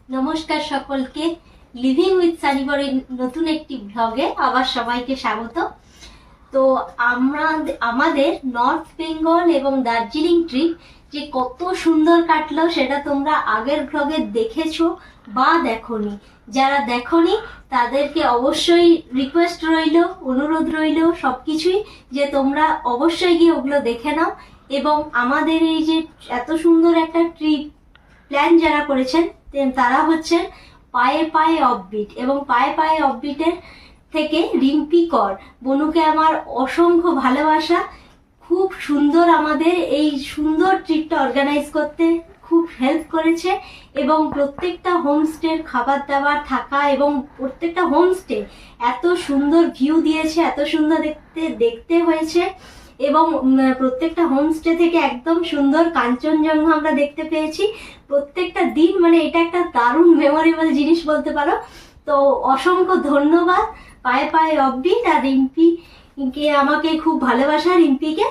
নমস্কার সকলকে। Living with সানিবরের নতুন একটি ব্লগে আবার সবাইকে স্বাগত। তো আমরা আমাদের নর্থ বেঙ্গল এবং দার্জিলিং ট্রিপ যে কত সুন্দর কাটলো সেটা তোমরা আগের ব্লগে দেখেছো বা দেখোনি। যারা দেখোনি তাদেরকে অবশ্যই রিকোয়েস্ট রইল, অনুরোধ রইল সবকিছুই যে তোমরা অবশ্যই গিয়ে ওগুলো দেখে নাও। এবং আমাদের এই যে এত সুন্দর একটা ট্রিপ প্ল্যান যারা করেছেন তারা হচ্ছেন পায়ে পায়ে অফবিট, এবং পায়ে পায়ে অফবিটের থেকে রিম্পি কর বনুকে আমার অসংখ্য ভালোবাসা। খুব সুন্দর আমাদের এই সুন্দর ট্রিপটা অর্গানাইজ করতে খুব হেল্প করেছে, এবং প্রত্যেকটা হোমস্টের খাবার দাবার থাকা এবং প্রত্যেকটা হোমস্টে এত সুন্দর ভিউ দিয়েছে, এত সুন্দর দেখতে দেখতে হয়েছে। এবং প্রত্যেকটা হোমস্টে থেকে একদম সুন্দর কাঞ্চনজঙ্ঘা আমরা দেখতে পেয়েছি প্রত্যেকটা দিন। মানে এটা একটা দারুণ মেমোরেবল জিনিস বলতে পারো। তো অসংখ্য ধন্যবাদ পায়ে পায়ে অফবিট আর রিম্পিকে, আমাকে খুব ভালোবাসা রিম্পিকে।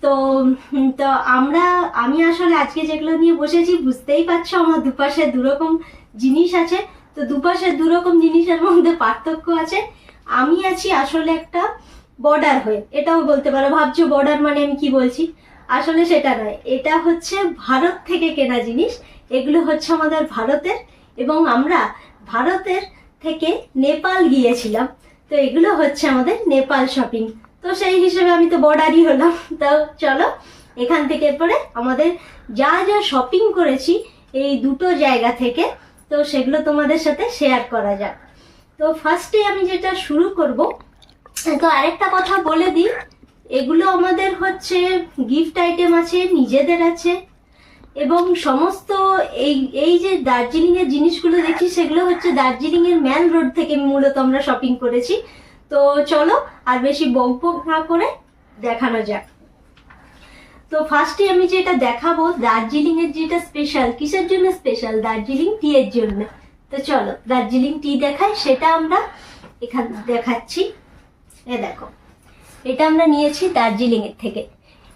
তো তো আমি আসলে আজকে যেগুলো নিয়ে বসেছি বুঝতেই পারছো আমার দুপাশে দুরকম জিনিস আছে। তো দুপাশে দুরকম জিনিসের মধ্যে পার্থক্য আছে। আমি আছি আসলে একটা বর্ডার হয়ে, এটাও বলতে পারো। ভাবছো বর্ডার মানে আমি কি বলছি, আসলে সেটা নয়। এটা হচ্ছে ভারত থেকে কেনা জিনিস, এগুলো হচ্ছে আমাদের ভারতের, এবং আমরা ভারতের থেকে নেপাল গিয়েছিলাম। তো এগুলো হচ্ছে আমাদের নেপাল শপিং। তো সেই হিসেবে আমি তো বর্ডারই হলাম। তো চলো এখান থেকে পরে আমাদের যা যা শপিং করেছি এই দুটো জায়গা থেকে, তো সেগুলো তোমাদের সাথে শেয়ার করা যাক। তো ফার্স্টে আমি যেটা শুরু করব, তো আরেকটা কথা বলে দিই, এগুলো আমাদের হচ্ছে গিফট আইটেম আছে, নিজেদের আছে, এবং সমস্ত এই এই যে দার্জিলিং এর জিনিসগুলো দেখছি সেগুলো হচ্ছে দার্জিলিং এর ম্যান রোড থেকে মূলত আমরা শপিং করেছি। তো চলো আর বেশি বকবক না করে দেখানো যাক। তো ফার্স্টে আমি যেটা দেখাবো দার্জিলিং এর যেটা স্পেশাল, কিসের জন্য স্পেশাল, দার্জিলিং টি এর জন্য। তো চলো দার্জিলিং টি দেখাই, সেটা আমরা এখানে দেখাচ্ছি। এ দেখো, এটা আমরা নিয়েছি দার্জিলিং এর থেকে।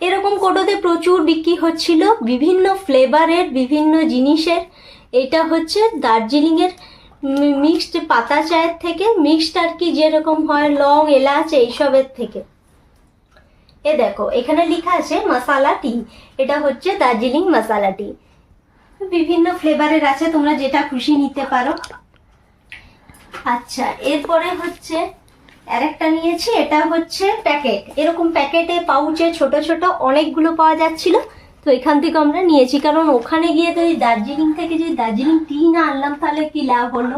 এরকম কোটোতে প্রচুর বিক্রি হচ্ছিল বিভিন্ন ফ্লেভারের বিভিন্ন জিনিসের। এটা হচ্ছে দার্জিলিং এর মিক্সড পাতা চায়ের থেকে, মিক্সড আর কি যেরকম হয় লং এলাচ এইসবের থেকে। এ দেখো এখানে লেখা আছে মশালা টি, এটা হচ্ছে দার্জিলিং মশালা টি। বিভিন্ন ফ্লেভারের আছে, তোমরা যেটা খুশি নিতে পারো। আচ্ছা, এরপরে হচ্ছে আরেকটা নিয়েছি, এটা হচ্ছে প্যাকেট, এরকম প্যাকেটে পাউচে ছোট ছোট অনেকগুলো পাওয়া যাচ্ছিল। তো এখান থেকে আমরা নিয়েছি, কারণ ওখানে গিয়ে তো এই দার্জিলিং থেকে যদি দার্জিলিং টি না আনলাম তাহলে কি লাভ হলো।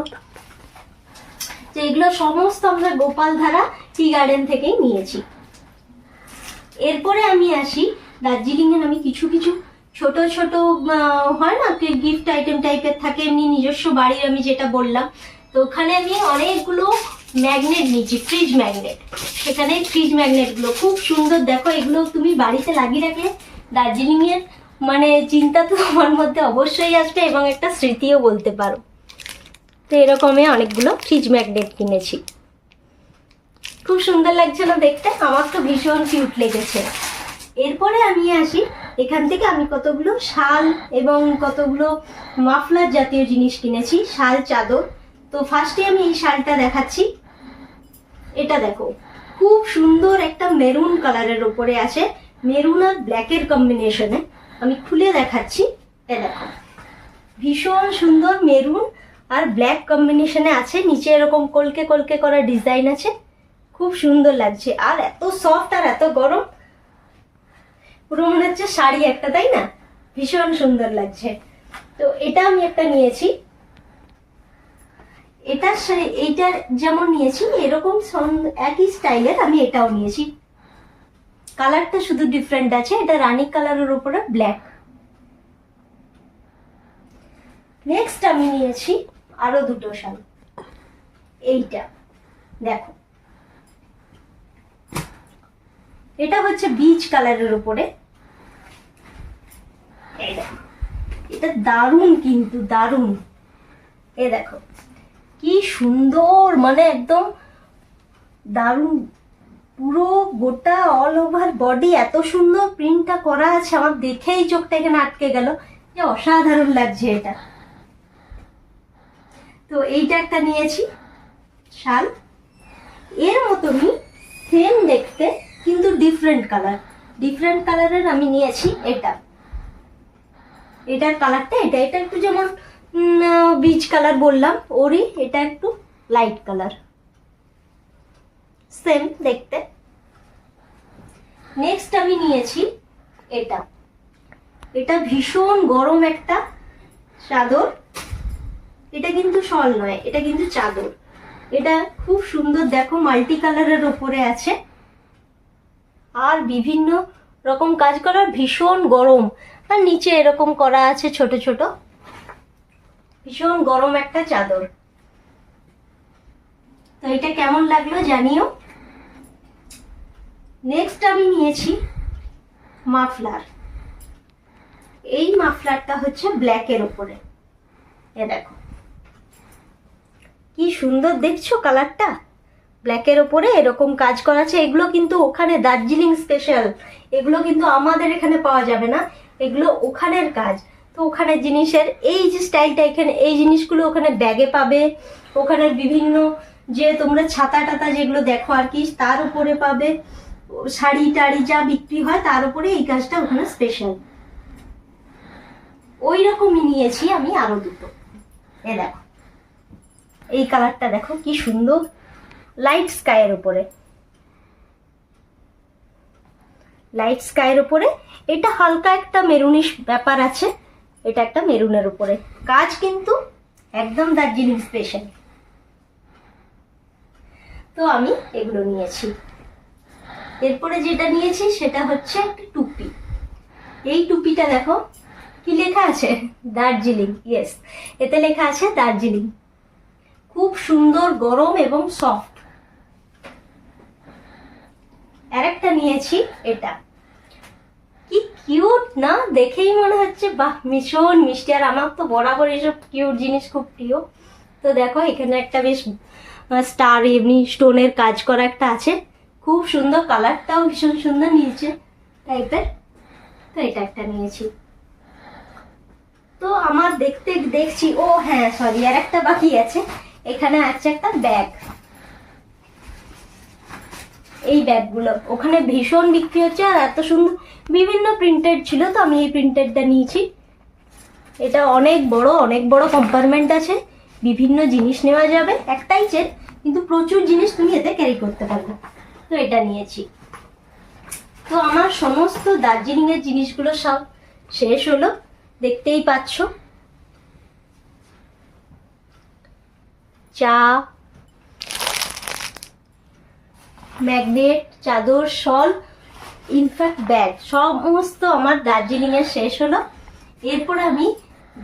তো এগুলো সমস্ত আমরা গোপালধারা টি গার্ডেন থেকেই নিয়েছি। এরপরে আমি আসি দার্জিলিং এর, আমি কিছু কিছু ছোট ছোট হয় না গিফট আইটেম টাইপের থাকে এমনি নিজস্ব বাড়ির, আমি যেটা বললাম। তো ওখানে আমি অনেকগুলো ম্যাগনেট নিয়েছি, ফ্রিজ ম্যাগনেট। সেখানে ফ্রিজ ম্যাগনেটগুলো খুব সুন্দর, দেখো এগুলো তুমি বাড়িতে লাগিয়ে রাখলে দার্জিলিং এর মানে চিন্তা তো আমার মধ্যে অবশ্যই আসবে, এবং একটা স্মৃতিও বলতে পারো। তো এরকমই অনেকগুলো ফ্রিজ ম্যাগনেট কিনেছি, খুব সুন্দর লাগছিল দেখতে, আমার তো ভীষণ কিউট লেগেছে। এরপরে আমি আসি এখান থেকে, আমি কতগুলো শাল এবং কতগুলো মাফলার জাতীয় জিনিস কিনেছি, শাল চাদর। তো ফার্স্টে আমি এই শালটা দেখাচ্ছি। এটা দেখো খুব সুন্দর একটা মেরুন কালারের ওপরে আছে, মেরুন আর ব্ল্যাকের কম্বিনেশনে। আমি খুলে দেখাচ্ছি। এ দেখো ভীষণ সুন্দর মেরুন আর ব্ল্যাক কম্বিনেশনে আছে, নিচে এরকম কলকে কলকে করা ডিজাইন আছে, খুব সুন্দর লাগছে। আর এত সফট আর এত গরম, পুরো মনে হচ্ছে শাড়ি একটা, তাই না? ভীষণ সুন্দর লাগছে। তো এটা আমি একটা নিয়েছি, এইটা যেমন নিয়েছি এরকম একই স্টাইলের আমি এটাও নিয়েছি, কালারটা শুধু ডিফারেন্ট আছে। এটা রানী কালারের উপরে ব্ল্যাক। নেক্সট আমি নিয়েছি আরো দুটো শাল। এইটা দেখো, এটা হচ্ছে বিচ কালারের উপরে। এটা দারুণ, কিন্তু দারুণ। এ দেখো কি সুন্দর, মানে একদম দারুণ, পুরো গোটা অল ওভার বডি এত সুন্দর প্রিন্টটা করা আছে, আমার দেখেই চোখটা এখানে আটকে গেল, যে অসাধারণ লাগছে এটা। তো এইটা একটা নিয়েছি শাল, এর মতনই সেম দেখতে কিন্তু ডিফারেন্ট কালারের আমি নিয়েছি এটার কালারটা এটা একটু যেমন বিচ কালার বললাম ওরই, এটা একটু লাইট কালার, সেম দেখতে। নেক্সট আমি নিয়েছি এটা ভীষণ গরম একটা চাদর, এটা কিন্তু শল নয়, এটা কিন্তু চাদর। এটা খুব সুন্দর, দেখো মাল্টি কালারের ওপরে আছে আর বিভিন্ন রকম কাজ করা, ভীষণ গরম, আর নিচে এরকম করা আছে ছোট ছোট, ভীষণ গরম একটা চাদর। তো এটা কেমন লাগলো জানিও। নেক্সট আমি নিয়েছি মাফলার, এই মাফলারটা হচ্ছে ব্ল্যাকের ওপরে, এ দেখো কি সুন্দর দেখছো কালারটা, ব্ল্যাকের ওপরে এরকম কাজ করা আছে। এগুলো কিন্তু ওখানে দার্জিলিং স্পেশাল, এগুলো কিন্তু আমাদের এখানে পাওয়া যাবে না, এগুলো ওখানের কাজ। তো ওখানের জিনিসের এই যে স্টাইলটা, এখানে এই জিনিসগুলো ওখানে ব্যাগে পাবে, ওখানের বিভিন্ন যে তোমরা ছাতা টাতা যেগুলো দেখো আর কি তার উপরে পাবে, শাড়ি টাড়ি যা বিক্রি হয় তার উপরে এই কাজটা ওখানে স্পেশাল। ওই রকমই নিয়েছি আমি আরো দুটো, এ দেখো এই কালারটা দেখো কি সুন্দর, লাইট স্কাইয়ের উপরে, লাইট স্কাইয়ের উপরে, এটা হালকা একটা মেরুনিশ ব্যাপার আছে, এটা একটা মেরুনের উপরে কাজ, কিন্তু একদম দার্জিলিং স্পেশাল। তো আমি এগুলো নিয়েছি। এরপরে যেটা নিয়েছি সেটা হচ্ছে একটা টুপি, এই টুপিটা দেখো কি লেখা আছে, দার্জিলিং, ইয়েস এতে লেখা আছে দার্জিলিং, খুব সুন্দর গরম এবং সফট। আরেকটা নিয়েছি এটা, কি কিউট না, দেখেই মনে হচ্ছে বাহ ভীষণ মিষ্টি, আর আমার তো বরাবর এসব কিউট জিনিস খুব প্রিয়। তো দেখো এখানে একটা বেশ স্টার এমনি স্টোনের কাজ করা একটা আছে, খুব সুন্দর, কালারটাও ভীষণ সুন্দর নিয়েছে টাইপের। তো এটা একটা নিয়েছি। তো আমার দেখছি, ও হ্যাঁ সরি আর একটা বাকি আছে, এখানে আছে একটা ব্যাগ, এই ব্যাগগুলো ওখানে ভীষণ বিক্রি হচ্ছে আর এত সুন্দর, বিভিন্ন প্রিন্টেড ছিল, তো আমি এই প্রিন্টেডটা নিয়েছি। এটা অনেক বড় কম্পার্টমেন্ট আছে, বিভিন্ন জিনিস নেওয়া যাবে, একটাই চেন কিন্তু প্রচুর জিনিস তুমি এতে ক্যারি করতে পারবে। তো এটা নিয়েছি। তো আমার সমস্ত দার্জিলিং এর জিনিসগুলো সব শেষ হলো, দেখতেই পাচ্ছ, চা, ম্যাগনেট, চাদর, শল, ইনফ্যাক্ট ব্যাগ, সমস্ত আমার দার্জিলিং এর শেষ হলো। এরপর আমি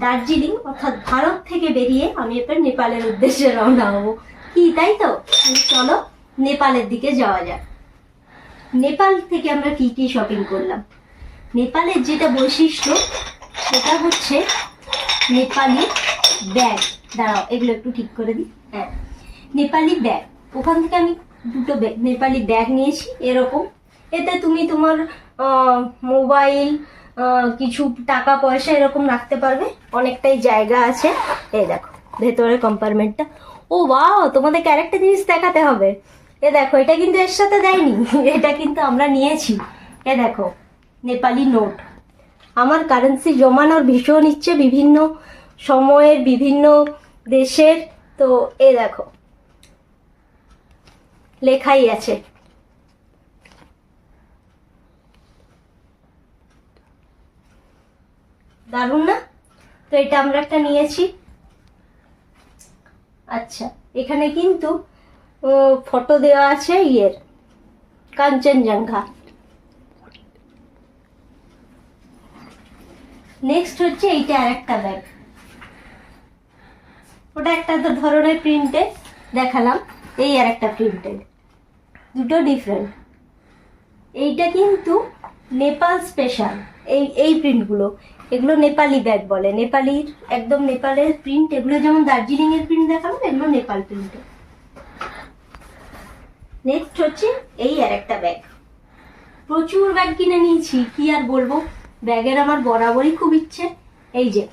দার্জিলিং অর্থাৎ ভারত থেকে বেরিয়ে আমি এবার নেপালের উদ্দেশ্যে রওনা হবো, কি তাই তো? চলো নেপালের দিকে যাওয়া যাক। নেপাল থেকে আমরা কি কি শপিং করলাম। নেপালের যেটা বৈশিষ্ট্য সেটা হচ্ছে নেপালি ব্যাগ, দাঁড়াও এগুলো একটু ঠিক করে দিই, হ্যাঁ নেপালি ব্যাগ, ওখান থেকে আমি দুটো নেপালি ব্যাগ নিয়েছি এরকম, এতে তুমি তোমার মোবাইল, কিছু টাকা পয়সা এরকম রাখতে পারবে, অনেকটাই জায়গা আছে। এই দেখো ভেতরের কম্পার্টমেন্টটা, ও বাহ, তোমাদেরকে আরেকটা জিনিস দেখাতে হবে, এ দেখো এটা কিন্তু এর সাথে দেয়নি, এটা কিন্তু আমরা নিয়েছি। এ দেখো নেপালি নোট, আমার কারেন্সি জমানোর ভীষণ ইচ্ছে, বিভিন্ন সময়ের বিভিন্ন দেশের। তো এ দেখো লেখাই আছে, দারুণ না? তো এটা আমরা একটা নিয়েছি। আচ্ছা এখানে কিন্তু ফটো দেওয়া আছে ইয়ের, কাঞ্চনজঙ্ঘা। নেক্সট হচ্ছে এইটা আরেকটা ব্যাগ, ওটা একটা ধরনের প্রিন্টেড দেখালাম, এই আরেকটা প্রিন্টেড, দুটো ডিফারেন্ট। এইটা কিন্তু নেপাল স্পেশাল, এই প্রিন্টগুলো, এগুলো নেপালি ব্যাগ বলে, নেপালির একদম নেপালের প্রিন্ট, এগুলো যেমন দার্জিলিং এর প্রিন্ট দেখালো, এগুলো নেপাল প্রিন্টে। নেক্সট হচ্ছে এই আরেকটা ব্যাগ, প্রচুর ব্যাগ কিনে নিয়েছি, কি আর বলবো, ব্যাগের আমার বরাবরই খুব ইচ্ছে। এই যে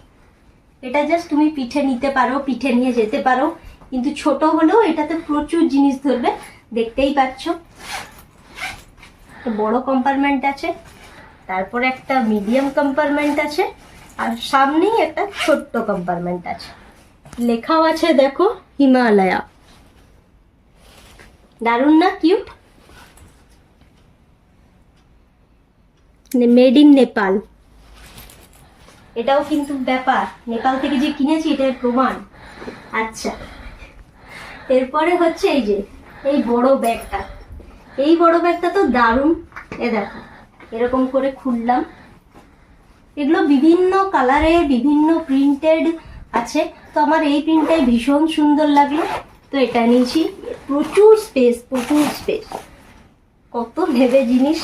এটা জাস্ট তুমি পিঠে নিতে পারো, পিঠে নিয়ে যেতে পারো, কিন্তু ছোট হলেও এটাতে প্রচুর জিনিস ধরবে। দেখতেই পাচ্ছ বড় কম্পার্টমেন্ট আছে, তারপরে একটা মিডিয়াম কম্পার্টমেন্ট আছে, আর সামনেই একটা ছোট্ট কম্পার্টমেন্ট আছে। লেখাও আছে দেখো হিমালয়া। দারুণ না, কিউট। মেড ইন নেপাল, এটাও কিন্তু ব্যাপার, নেপাল থেকে যে কিনেছি এটার প্রমাণ। আচ্ছা, এরপরে হচ্ছে এই যে এই বড় ব্যাগটা, এই বড় ব্যাগটা তো দারুণ। এ দেখো এরকম করে খুললাম, এগুলো বিভিন্ন কালারে বিভিন্ন প্রিন্টেড আছে, তো আমার এই প্রিন্টটাই ভীষণ সুন্দর লাগলো, তো এটা নিয়েছি। প্রচুর স্পেস, প্রচুর স্পেস, কত নেবে জিনিস,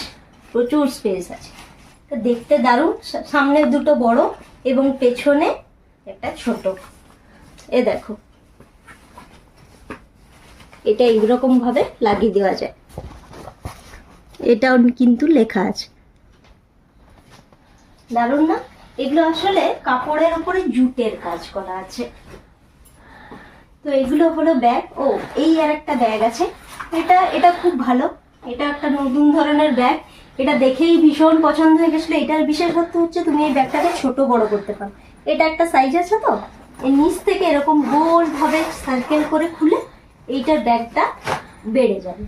প্রচুর স্পেস আছে, তো দেখতে দারুণ। সামনে দুটো বড় এবং পেছনে একটা ছোট। এ দেখো এটা এইরকম ভাবে লাগিয়ে দেওয়া যায়, এটাও কিন্তু লেখা আছে। দারুণ না? এগুলো আসলে কাপড়ের উপরে জুটের কাজ করা আছে। তো এগুলো হলো ব্যাগ। ও এই আর একটা ব্যাগ আছে, এটা খুব ভালো, এটা একটা নতুন ধরনের ব্যাগ, এটা দেখেই ভীষণ পছন্দ হয়ে গেছিলো। এটার বিশেষত্ব হচ্ছে তুমি এই ব্যাগটাকে ছোট বড় করতে পারো। এটা একটা সাইজ আছে, তো এর নিচ থেকে এরকম গোল ভাবে সার্কেল করে খুলে এইটার ব্যাগটা বেড়ে যাবে।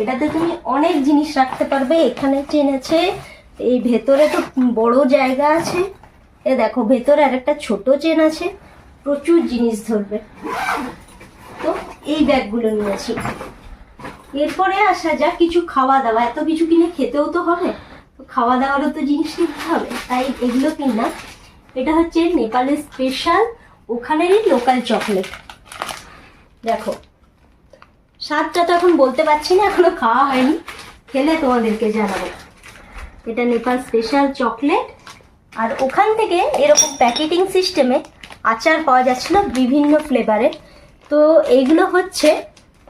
এটাতে তুমি অনেক জিনিস রাখতে পারবে। এখানে চেন আছে, এই ভেতরে তো বড় জায়গা আছে। এ দেখো ভেতরে আর একটা ছোট চেন আছে, প্রচুর জিনিস ধরবে। তো এই ব্যাগগুলো নিয়েছি। এরপরে আসা যাক কিছু খাওয়া দাওয়া, এত কিছু কিনে খেতেও তো হবে, তো খাওয়া দাওয়ারও তো জিনিস কিনতে হবে, তাই এগুলো কিনলাম। এটা হচ্ছে নেপালের স্পেশাল, ওখানেরই লোকাল চকলেট। দেখো স্বাদটা তো এখন বলতে পারছি না, এখনো খাওয়া হয়নি, খেলে তোমাদেরকে জানাবো। এটা নেপাল স্পেশাল চকলেট, আর ওখান থেকে এরকম প্যাকেটিং সিস্টেমে আচার পাওয়া যাচ্ছিল বিভিন্ন ফ্লেভারের। তো এইগুলো হচ্ছে,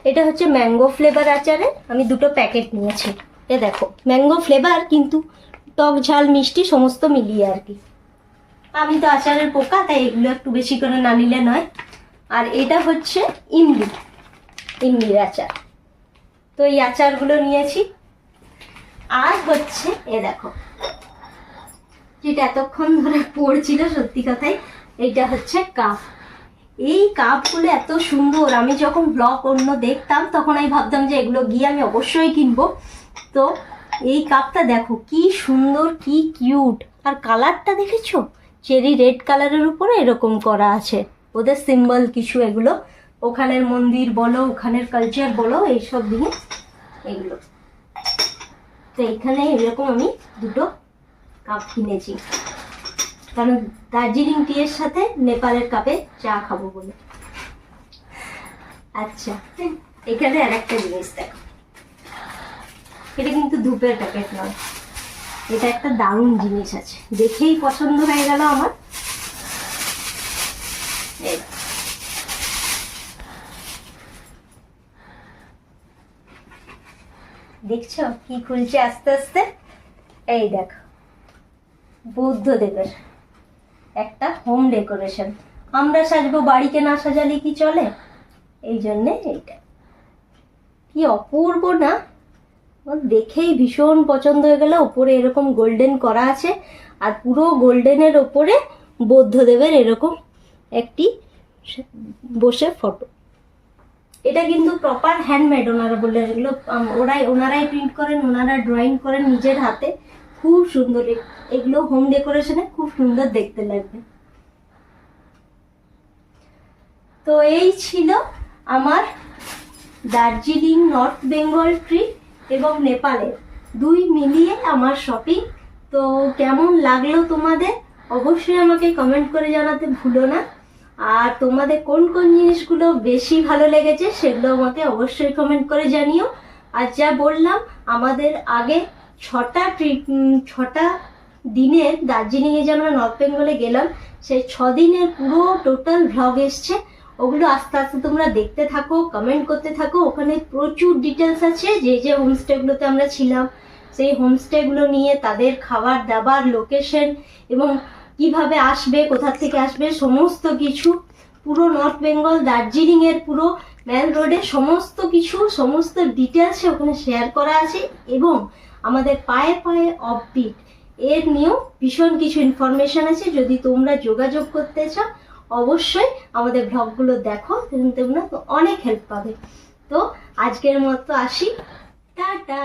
এটা হচ্ছে ম্যাঙ্গো ফ্লেভার আচারের, আমি দুটো প্যাকেট নিয়েছি। এ দেখো ম্যাঙ্গো ফ্লেভার, কিন্তু টক ঝাল মিষ্টি সমস্ত মিলিয়ে আর কি। আমি তো আচারের পোকা, তাই এগুলো একটু বেশি করে না নিলে নয়। আর এটা হচ্ছে ইমলির আচার, তো এই আচারগুলো নিয়েছি। আর হচ্ছে এ দেখো যেটা এতক্ষণ ধরে পড়ছিল, সত্যি কথাই, এইটা হচ্ছে কাপ। এই কাপগুলো এত সুন্দর, আমি যখন ব্লগ অন্য দেখতাম তখন আমি ভাবতাম যে এগুলো গিয়ে আমি অবশ্যই কিনবো। তো এই কাপটা দেখো কি সুন্দর, কি কিউট, আর কালারটা দেখেছো, চেরি রেড কালারের উপরে এরকম করা আছে, ওদের সিম্বল কিছু এগুলো, ওখানের মন্দির বলো, ওখানের কালচার বলো, এইসব দিয়ে এগুলো। তো এখানে এরকম আমি দুটো কাপ কিনেছি, কারণ দার্জিলিং টি এর সাথে নেপালের কাপে চা খাবো বলে। আচ্ছা, এখানে আর একটা জিনিস দেখো, এটা কিন্তু ধূপের প্যাকেট নয়, এটা একটা দারুণ জিনিস আছে, দেখেই পছন্দ হয়ে গেল আমার। দেখছো কি খুলছে আস্তে আস্তে, এই দেখো বুদ্ধদেবের একটা হোম ডেকোরেশন। আমরা সাজবো, বাড়িকে না সাজালে কি চলে, এই জন্যে এইটা কি অপূর্ব না, দেখেই ভীষণ পছন্দ হয়ে গেল। ওপরে এরকম গোল্ডেন করা আছে, আর পুরো গোল্ডেনের ওপরে বুদ্ধদেবের এরকম একটি বসে ফটো। এটা কিন্তু প্রপার হ্যান্ডমেড, ওনারা বললেন, এগুলো ওনারাই প্রিন্ট করেন, ওনারা ড্রয়িং করেন নিজের হাতে, খুব সুন্দর। এগুলো হোম ডেকোরেশনে খুব সুন্দর দেখতে লাগবে। তো এই ছিল আমার দার্জিলিং, নর্থ বেঙ্গল ট্রিপ এবং নেপালের দুই মিলিয়ে আমার শপিং। তো কেমন লাগলো তোমাদের অবশ্যই আমাকে কমেন্ট করে জানাতে ভুলো না, আর তোমাদের কোন কোন জিনিসগুলো বেশি ভালো লেগেছে সেগুলো আমাকে অবশ্যই কমেন্ট করে জানিও। আর যা বললাম, আমাদের আগে 6টা দিনের দার্জিলিংয়ে যে আমরা নর্থ বেঙ্গলে গেলাম, সেই 6 দিনের পুরো টোটাল ভ্লগ এসছে, ওগুলো আস্তে আস্তে তোমরা দেখতে থাকো, কমেন্ট করতে থাকো। ওখানে প্রচুর ডিটেলস আছে, যে যে হোমস্টেগুলোতে আমরা ছিলাম সেই হোমস্টেগুলো নিয়ে, তাদের খাবার দাবার, লোকেশন এবং কিভাবে আসবে, কোথা থেকে আসবে, সমস্ত কিছু পুরো নর্থ বেঙ্গল দার্জিলিং এর পুরো মেল রোডে সমস্ত কিছু, সমস্ত ডিটেলসে ওখানে শেয়ার করা আছে। এবং আমাদের পায়ে পায়ে অফবিট এর নিয়েও ভীষণ কিছু ইনফরমেশন আছে। যদি তোমরা যোগাযোগ করতে চাও অবশ্যই আমাদের ব্লগগুলো দেখো, তোমরা অনেক হেল্প পাবে। তো আজকের মতো আসি, টাটা।